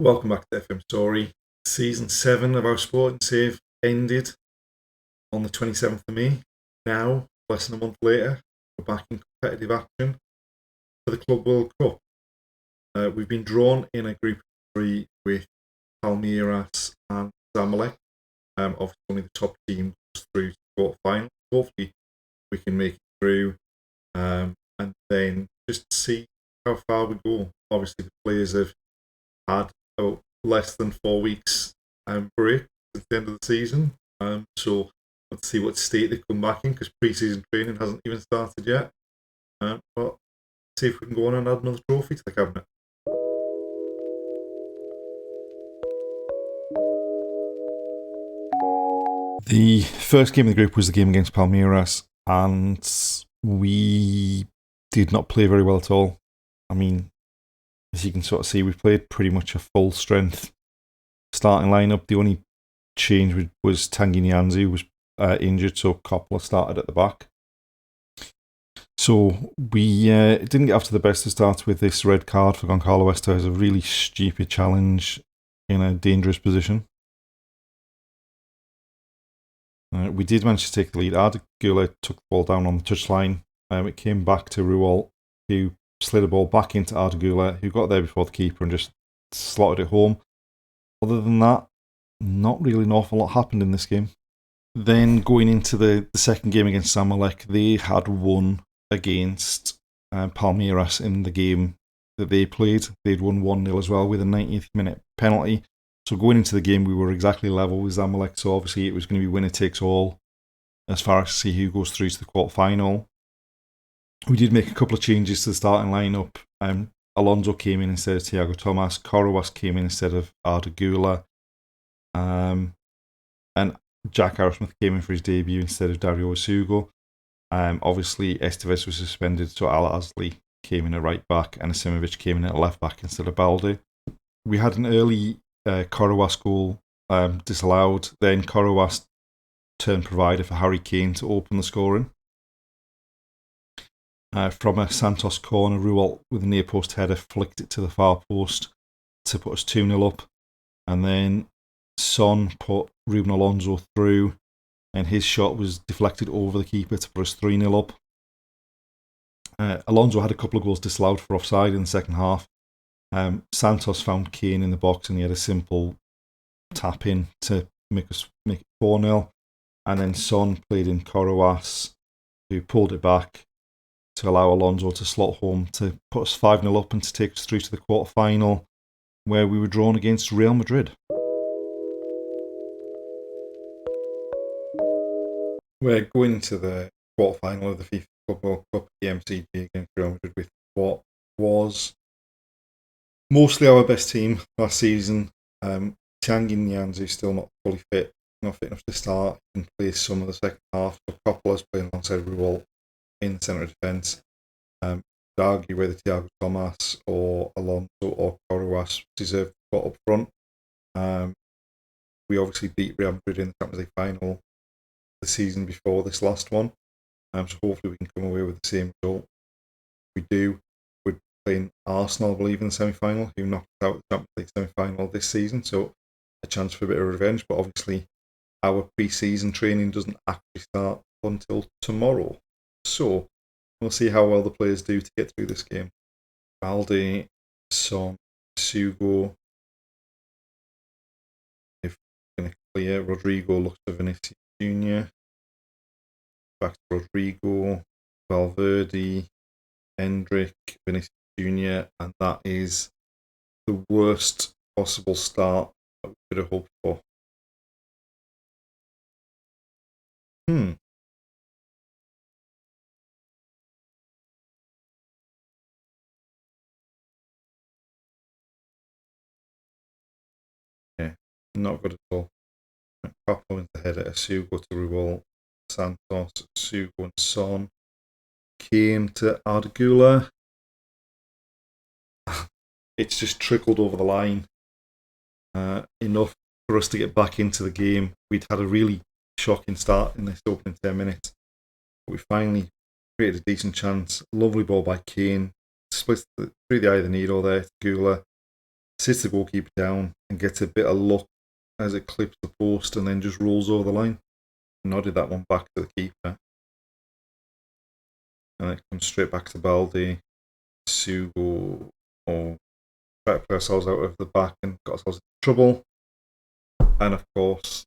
Welcome back to FM Storey. Season 7 of our Sport and Save ended on the 27th of May. Now, less than a month later, we're back in competitive action for the Club World Cup. We've been drawn in a group of 3 with Palmieras and Zamalek. Obviously, only the top team goes through to the quarterfinal. Hopefully, we can make it through and then just see how far we go. Obviously, the players have had less than 4 weeks break at the end of the season. So let's see what state they come back in, because pre-season training hasn't even started yet. But see if we can go on and add another trophy to the cabinet. The first game of the group was the game against Palmeiras, and we did not play very well at all. I mean, as you can sort of see, we played pretty much a full strength starting lineup. The only change was Tanguy Nyanzi, who was injured, so Coppola started at the back. So we didn't get off to the best of starts with this red card for Goncalo Esta as a really stupid challenge in a dangerous position. We did manage to take the lead. Arda Güler took the ball down on the touchline. It came back to Ruol, who slid the ball back into Arda Güler, who got there before the keeper and just slotted it home. Other than that, not really an awful lot happened in this game. Then going into the second game against Zamalek, they had won against Palmeiras in the game that they played. They'd won 1-0 as well with a 90th minute penalty. So going into the game, we were exactly level with Zamalek. So obviously it was going to be winner takes all as far as to see who goes through to the quarterfinal. We did make a couple of changes to the starting lineup. Alonso came in instead of Thiago Thomas. Coroas came in instead of Arda Güler. And Jack Arrowsmith came in for his debut instead of Dario Asugo. Obviously, Esteves was suspended, so Al Asley came in at right back and Asimovic came in at left back instead of Balde. We had an early Coroas goal disallowed. Then Coroas turned provider for Harry Kane to open the scoring. From a Santos corner, Ruol with a near post header flicked it to the far post to put us 2-0 up. And then Son put Ruben Alonso through, and his shot was deflected over the keeper to put us 3-0 up. Alonso had a couple of goals disallowed for offside in the second half. Santos found Kane in the box and he had a simple tap in to make it 4-0. And then Son played in Coroas, who pulled it back to allow Alonso to slot home to put us 5-0 up and to take us through to the quarterfinal, where we were drawn against Real Madrid. We're going to the quarterfinal of the FIFA Club World Cup, the MCG against Real Madrid, with what was mostly our best team last season. Tanguy Nyanzi is still not fully fit, not fit enough to start. He can play some of the second half. So Coppola's playing alongside Ruol in the centre of defence. I'd argue whether Thiago Thomas or Alonso or Coroas deserve to put up front. We obviously beat Real Madrid in the Champions League final the season before this last one. So hopefully we can come away with the same result. If we do, we're playing Arsenal, I believe, in the semi-final, who knocked out the Champions League semi-final this season. So a chance for a bit of revenge. But obviously our pre-season training doesn't actually start until tomorrow. So we'll see how well the players do to get through this game. Balde, Son, Sugo. If we're going to clear, Rodrigo looks to Vinicius Jr. Back to Rodrigo, Valverde, Hendrick, Vinicius Jr. And that is the worst possible start that we could have hoped for. Yeah, not good at all. Capo into the header, Asugo to Ruol, Santos, Asugo and Son. Kane to Arda Güler. It's just trickled over the line enough for us to get back into the game. We'd had a really shocking start in this opening 10 minutes. But we finally created a decent chance. Lovely ball by Kane. Splits through the eye of the needle there to Güler. sits the goalkeeper down and gets a bit of luck as it clips the post and then just rolls over the line. Nodded that one back to the keeper. And it comes straight back to Baldi. Sugo try to play ourselves out of the back and got ourselves into trouble. And of course,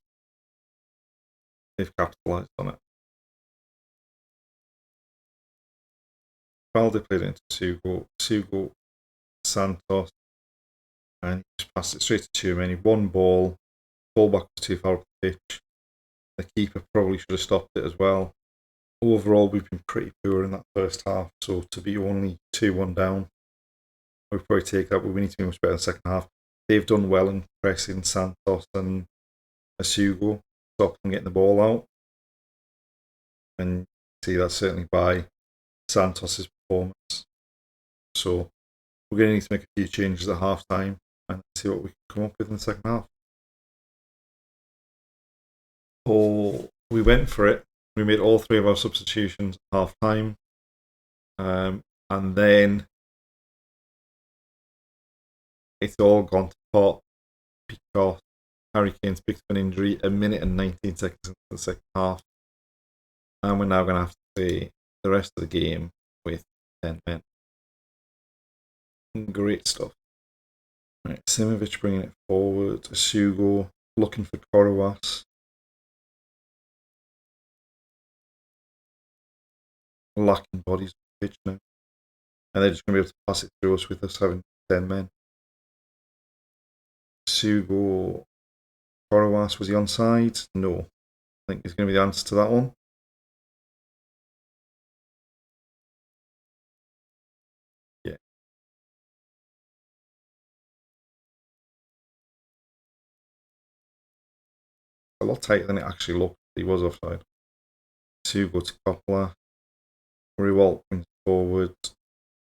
they've capitalised on it. Baldi played it into Sugo, Santos, and he just passed it straight to Tchouameni. One ball back was too far up the pitch. The keeper probably should have stopped it as well. Overall, we've been pretty poor in that first half, so to be only 2-1 down, we'll probably take that, but we need to be much better in the second half. They've done well in pressing Santos and Asugo, stop them getting the ball out. And you see that certainly by Santos' performance. So we're going to need to make a few changes at half time and see what we can come up with in the second half. We went for it. We made all 3 of our substitutions at half time. And then it's all gone to pot because Harry Kane's picked up an injury 1 minute and 19 seconds into the second half. And we're now going to have to play the rest of the game with 10 men. Great stuff. Right, Simovic bringing it forward. Asugo looking for Korowas. Lacking bodies on the pitch now. And they're just going to be able to pass it through us with us having 10 men. Sugo, Korowas, was he onside? No. I think he's going to be the answer to that one. Yeah. A lot tighter than it actually looked. He was offside. Sugo to Coppola. Rewalt brings forward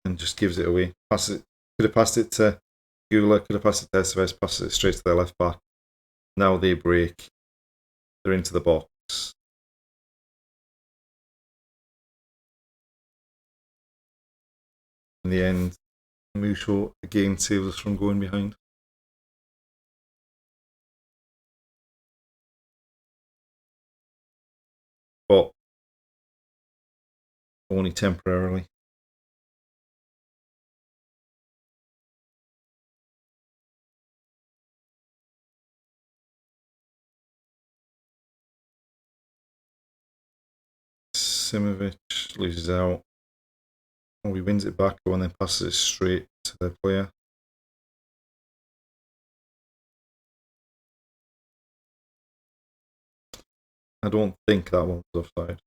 and just gives it away. Passes it. Could have passed it to Gula, could have passed it to Estevez, passes it straight to their left back. Now they break. They're into the box. In the end, Musho again saves us from going behind. But only temporarily. Simovic loses out. Oh, he wins it back and then passes it straight to their player. I don't think that one was offside.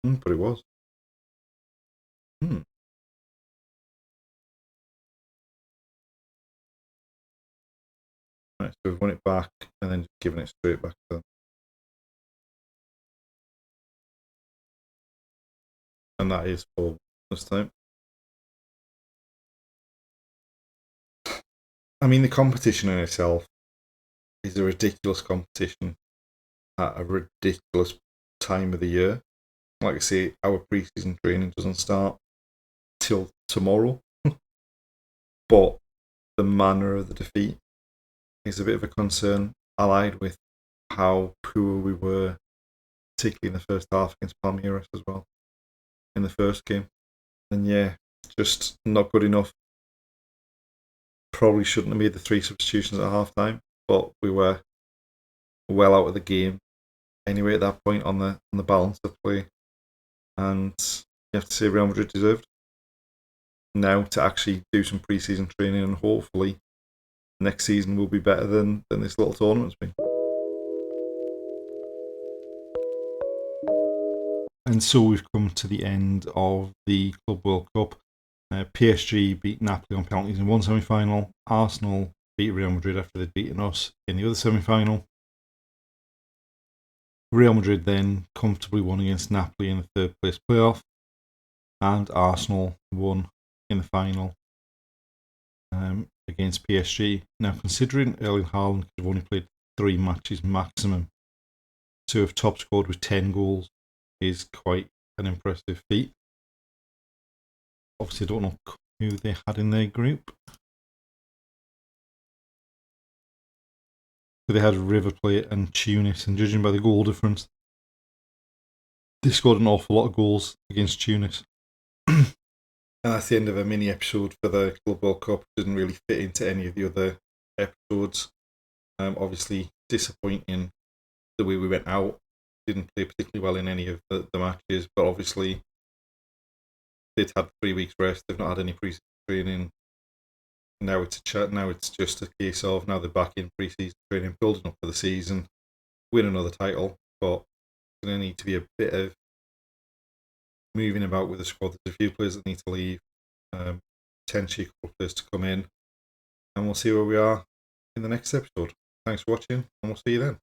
But it was. Right, so we've won it back and then just given it straight back to them. And that is for this time. I mean, the competition in itself is a ridiculous competition at a ridiculous time of the year. Like I say, our pre-season training doesn't start till tomorrow. But the manner of the defeat is a bit of a concern, allied with how poor we were, particularly in the first half against Palmieras as well, in the first game. And yeah, just not good enough. Probably shouldn't have made the 3 substitutions at half time, but we were well out of the game anyway at that point on the balance of play. And you have to say Real Madrid deserved now to actually do some pre-season training, and hopefully next season will be better than this little tournament's been. And so we've come to the end of the Club World Cup. PSG beat Napoli on penalties in one semi-final. Arsenal beat Real Madrid after they'd beaten us in the other semi-final. Real Madrid then comfortably won against Napoli in the third place playoff. And Arsenal won in the final against PSG. Now, considering Erling Haaland could have only played 3 matches maximum, to have top scored with 10 goals is quite an impressive feat. Obviously, I don't know who they had in their group. So they had River Plate and Tunis, and judging by the goal difference, they scored an awful lot of goals against Tunis. And that's the end of a mini episode for the Club World Cup. It didn't really fit into any of the other episodes. Obviously, disappointing the way we went out. Didn't play particularly well in any of the matches, but obviously they'd had 3 weeks rest. They've not had any pre-season training. Now it's just a case of now they're back in pre-season training, building up for the season, win another title. But there's going to need to be a bit of moving about with the squad. There's a few players that need to leave, potentially a couple of players to come in, and we'll see where we are in the next episode. Thanks for watching, and we'll see you then.